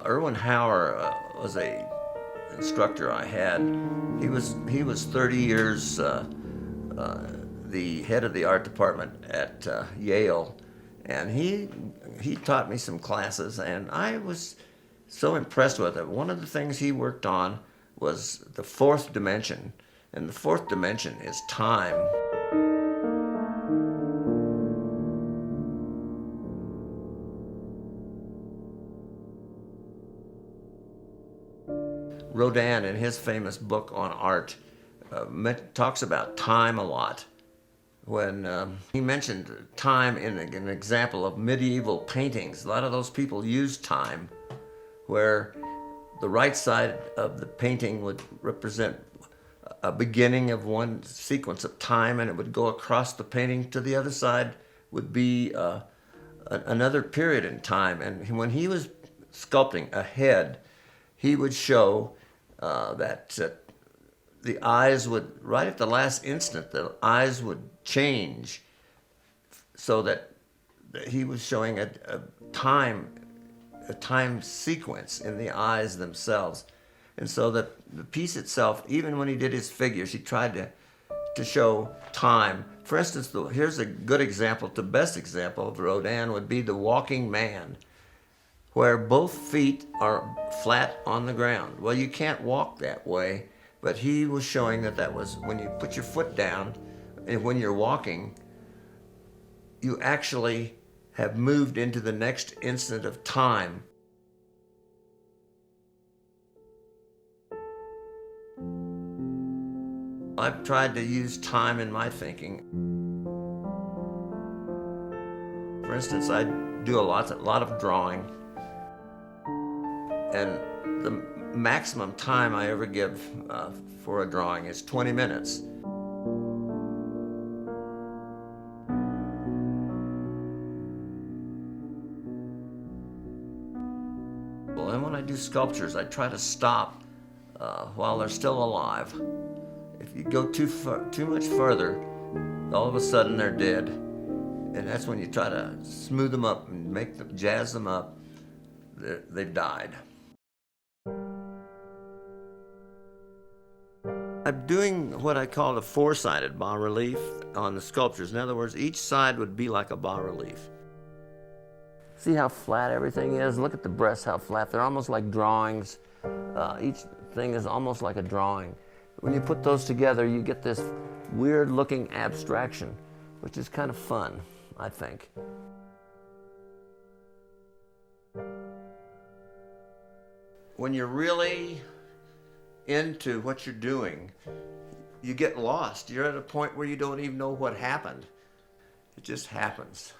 Erwin Hauer was a instructor I had. He was 30 years the head of the art department at Yale, and he taught me some classes, and I was so impressed with it. One of the things he worked on was the fourth dimension, and the fourth dimension is time. Rodin, in his famous book on art, talks about time a lot. When he mentioned time in an example of medieval paintings, a lot of those people used time, where the right side of the painting would represent a beginning of one sequence of time, and it would go across the painting to the other side would be another period in time. And when he was sculpting a head, he would show that the eyes would, right at the last instant, the eyes would change, so that he was showing a time sequence in the eyes themselves. And so that the piece itself, even when he did his figures, he tried to show time. For instance, here's a good example, the best example of Rodin would be the walking man, where both feet are flat on the ground. Well, you can't walk that way, but he was showing that was when you put your foot down, and when you're walking, you actually have moved into the next instant of time. I've tried to use time in my thinking. For instance, I do a lot of drawing, and the maximum time I ever give for a drawing is 20 minutes. And when I do sculptures, I try to stop while they're still alive. If you go too much further, all of a sudden they're dead, and that's when you try to smooth them up and jazz them up. They've died. I'm doing what I call a four-sided bas-relief on the sculptures. In other words, each side would be like a bas-relief. See how flat everything is? Look at the breasts, how flat. They're almost like drawings. Each thing is almost like a drawing. When you put those together, you get this weird-looking abstraction, which is kind of fun, I think. When you're really into what you're doing, you get lost. You're at a point where you don't even know what happened. It just happens.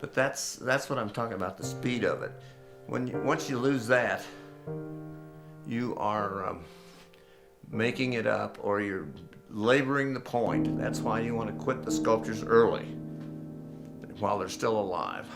But that's what I'm talking about, the speed of it. Once you lose that, you are making it up, or you're laboring the point. That's why you want to quit the sculptures early, while they're still alive.